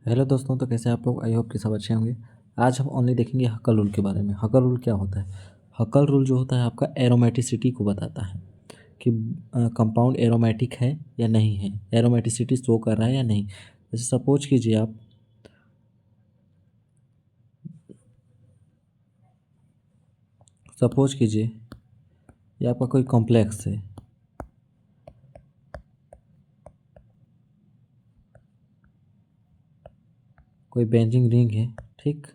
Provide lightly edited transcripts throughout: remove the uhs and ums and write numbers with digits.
Hello दोस्तों, तो कैसे आप लोग? आई होप कि सब अच्छे होंगे। आज हम ओनली देखेंगे हकल रूल के बारे में। हकल रूल क्या होता है? हकल रूल जो होता है आपका एरोमेटिसिटी को बताता है कि कंपाउंड एरोमेटिक है या नहीं है, एरोमेटिसिटी शो कर रहा है या नहीं। जैसे सपोज कीजिए आप सपोज कीजिए ये आपका कोई कॉम्प्लेक्स है, कोई बेंजिंग रिंग है, ठीक।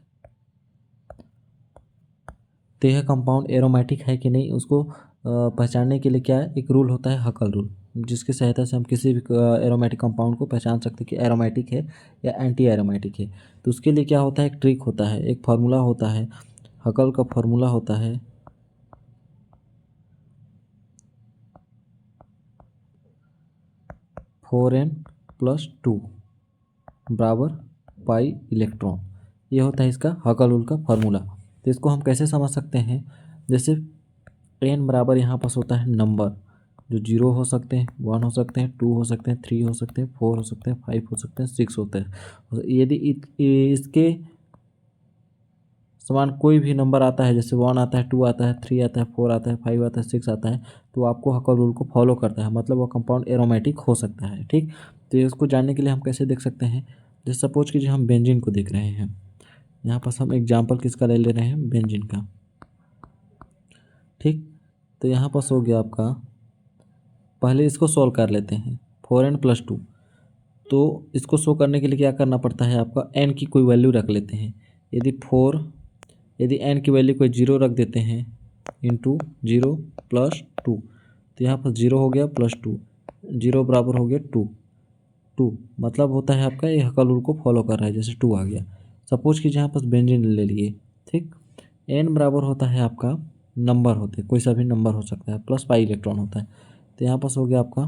तो यह कंपाउंड एरोमेटिक है कि नहीं, उसको पहचानने के लिए क्या है, एक रूल होता है हकल रूल, जिसकी सहायता से हम किसी भी एरोमेटिक कंपाउंड को पहचान सकते हैं कि एरोमेटिक है या एंटी एरोमेटिक है। तो उसके लिए क्या होता है, एक ट्रिक होता है, एक फार्मूला होता है। हकल का फार्मूला होता है 4n+2 बराबर पाई इलेक्ट्रॉन। ये होता है इसका हकल रूल का फार्मूला। तो इसको हम कैसे समझ सकते हैं? जैसे n बराबर यहाँ पास होता है नंबर, जो 0 हो सकते हैं, 1 हो सकते हैं, 2 हो सकते हैं, 3 हो सकते हैं, 4 हो सकते हैं, 5 हो सकते हैं, 6 होते हैं। यदि इसके समान कोई भी नंबर आता है, जैसे 1 आता है, 2 आता है, 3 आता है, 4 आता है, 5 आता है, 6 आता है, तो आपको हकल रूल को फॉलो करता है, मतलब वो कंपाउंड एरोमेटिक हो सकता है, ठीक। तो इसको जानने के लिए हम कैसे देख सकते हैं? जैसे सपोज कीजिए हम बेंजीन को देख रहे हैं। यहाँ पास हम एग्जाम्पल किसका ले रहे हैं? बेंजीन का, ठीक। तो यहाँ पास हो गया आपका, पहले इसको सॉल्व कर लेते हैं। 4n+2, तो इसको शो करने के लिए क्या करना पड़ता है आपका, n की कोई वैल्यू रख लेते हैं। यदि n की वैल्यू कोई 0 रख देते हैं, इंटू 0+2, तो यहाँ पर 0 हो गया +2, 0 बराबर हो गया 2 मतलब होता है आपका ये हकल रूल को फॉलो कर रहा है, जैसे 2 आ गया। सपोज कि यहाँ पर बेंजीन ले लिए, ठीक। n बराबर होता है आपका, नंबर होते कोई सा भी नंबर हो सकता है, प्लस पाई इलेक्ट्रॉन होता है। तो यहाँ पास हो गया आपका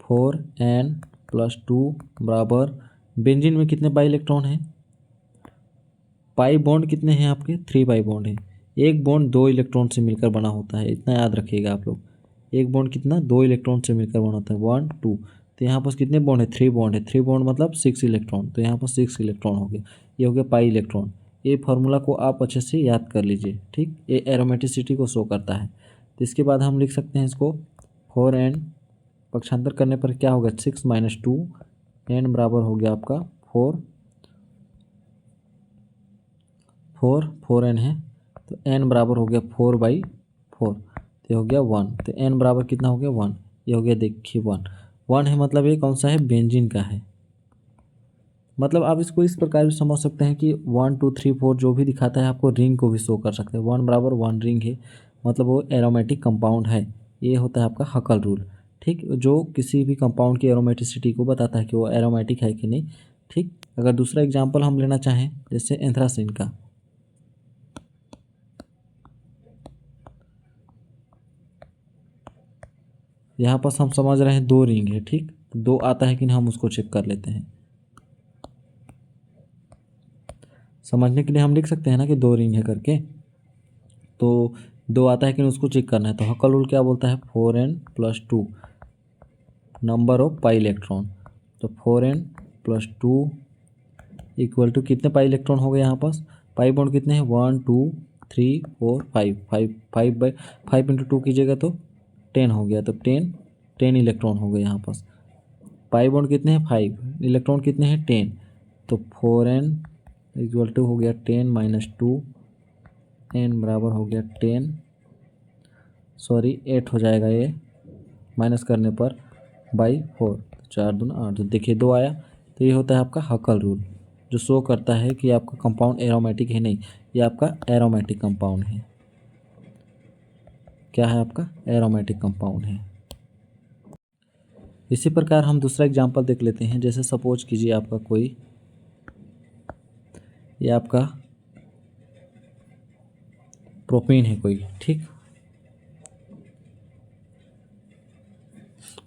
4n+2 बराबर, बेंजीन में कितने पाई इलेक्ट्रॉन हैं? पाई बॉन्ड कितने हैं आपके? 3 पाई बॉन्ड है। एक बॉन्ड 2 इलेक्ट्रॉन से मिलकर बना होता है, इतना याद रखिएगा आप लोग। एक बॉन्ड कितना? 2 इलेक्ट्रॉन से मिलकर बना होता है, 1 2। तो यहाँ पर कितने बॉन्ड है? 3 बॉन्ड है। 3 बॉन्ड मतलब 6 इलेक्ट्रॉन, तो यहाँ पर 6 इलेक्ट्रॉन हो गया। ये हो गया पाई इलेक्ट्रॉन। ये फार्मूला को आप अच्छे से याद कर लीजिए, ठीक। ये एरोमेटिसिटी को शो करता है। तो इसके बाद हम लिख सकते हैं इसको 4n, पक्षांतर करने पर क्या होगा? 6 - 2, n बराबर हो गया आपका 4n है, तो n बराबर हो गया 4/4, तो हो गया 1। तो n बराबर कितना हो गया? 1। ये हो गया, देखिए 1 है, मतलब ये कौन सा है? बेंजीन का है। मतलब आप इसको इस प्रकार भी समझ सकते हैं कि 1 2 3 4 जो भी दिखाता है आपको रिंग को भी शो कर सकते हैं। 1 बराबर 1 रिंग है, मतलब वो एरोमेटिक कंपाउंड है। ये होता है आपका हकल रूल, ठीक, जो किसी भी कंपाउंड की एरोमेटिसिटी को बताता है कि वो एरोमेटिक है कि नहीं, ठीक। अगर दूसरा एग्जाम्पल हम लेना चाहें, जैसे एंथ्रासिन का, यहाँ पर हम समझ रहे हैं 2 रिंग है, ठीक। 2 आता है कि नहीं, हम उसको चेक कर लेते हैं। समझने के लिए हम लिख सकते हैं ना कि 2 रिंग है करके, तो 2 आता है कि नहीं, उसको चेक करना है। तो हकल रूल क्या बोलता है? 4n+2 number of pi electron. तो 4n+2 इक्वल टू कितने पाई इलेक्ट्रॉन हो गए यहाँ पास? पाई बॉन्ड कितने हैं? 1 2 3 4 5, 5 इंटू 2 कीजिएगा तो 10 हो गया, तो 10 इलेक्ट्रॉन हो गए यहाँ पास। पाई बॉन्ड कितने हैं? 5, इलेक्ट्रॉन कितने हैं? 10। तो 4n इक्वल टू हो गया 10 - 2, n बराबर हो गया 10, सॉरी 8 हो जाएगा ये, माइनस करने पर /4, 4 दूना 8, तो देखिए 2 आया। तो ये होता है आपका हकल रूल, जो शो करता है कि आपका कंपाउंड एरोमेटिक है नहीं, ये आपका एरोमेटिक कंपाउंड है। क्या है आपका? एरोमेटिक कंपाउंड है। इसी प्रकार हम दूसरा एग्जांपल देख लेते हैं। जैसे सपोज कीजिए आपका कोई, ये आपका प्रोपीन है कोई, ठीक।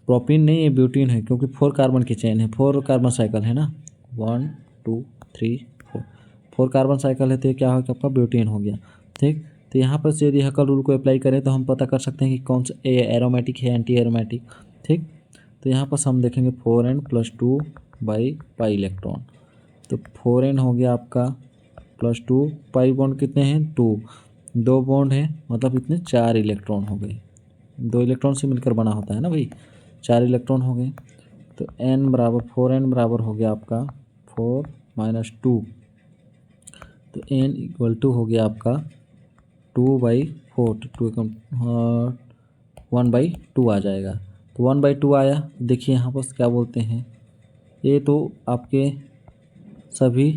प्रोपीन नहीं, ये ब्यूटीन है, क्योंकि 4 कार्बन की चेन है, 4 कार्बन साइकिल है ना, 1 2 3 4, 4 कार्बन साइकिल है, तो ये क्या हो गया? आपका ब्यूटीन हो गया, ठीक। तो यहाँ पर से यदि हकल रूल को अप्लाई करें तो हम पता कर सकते हैं कि कौन सा एरोमेटिक है, एंटी एरोमेटिक, ठीक। तो यहाँ पर हम देखेंगे 4n+2 बाई पाई इलेक्ट्रॉन। तो 4n हो गया आपका +2, पाई बॉन्ड कितने हैं 2, 2 बॉन्ड है मतलब इतने 4 इलेक्ट्रॉन हो गए, 2 इलेक्ट्रॉन से मिलकर बना होता है ना भाई, 4 इलेक्ट्रॉन हो गए। तो n बराबर 4n बराबर हो गया आपका 4 - 2, तो n = हो गया आपका 2/4, 1/2 आ जाएगा। तो 1/2 आया। देखिए यहाँ पर क्या बोलते हैं, ये तो आपके सभी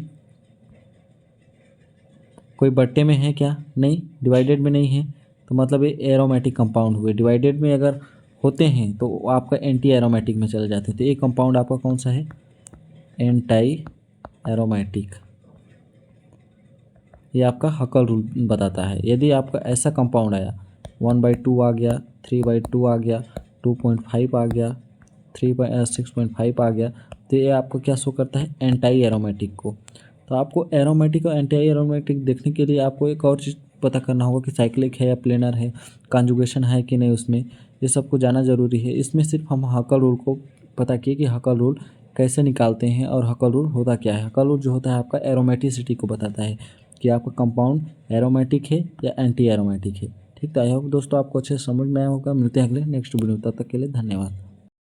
कोई बट्टे में है क्या, नहीं, डिवाइडेड में नहीं है, तो मतलब ये एरोमेटिक कंपाउंड हुए। डिवाइडेड में अगर होते हैं तो आपका एंटी एरोमेटिक में चले जाते हैं। तो ये कंपाउंड आपका कौन सा है, एंटी एरोमेटिक। ये आपका हकल रूल बताता है। यदि आपका ऐसा कंपाउंड आया 1/2 आ गया, 3/2 आ गया, 2.5 आ गया, 6.5 आ गया, तो ये आपको क्या शो करता है, एंटी एरोमेटिक को। तो आपको एरोमेटिक और एंटी एरोमेटिक देखने के लिए आपको एक और चीज़ पता करना होगा कि साइक्लिक है या प्लेनर है, कॉन्जुगेशन है कि नहीं उसमें, ये सबको जानना ज़रूरी है। इसमें सिर्फ हम हकल रूल को पता किए कि हकल रूल कैसे निकालते हैं और हकल रूल होता क्या है। हकल रूल जो होता है आपका एरोमेटिसिटी को बताता है कि आपका कंपाउंड एरोमेटिक है या एंटी एरोमेटिक है। ठीक है, आई होप दोस्तों आपको अच्छे से समझ में आया होगा। मिलते हैं अगले नेक्स्ट वीडियो, तब तक के लिए धन्यवाद।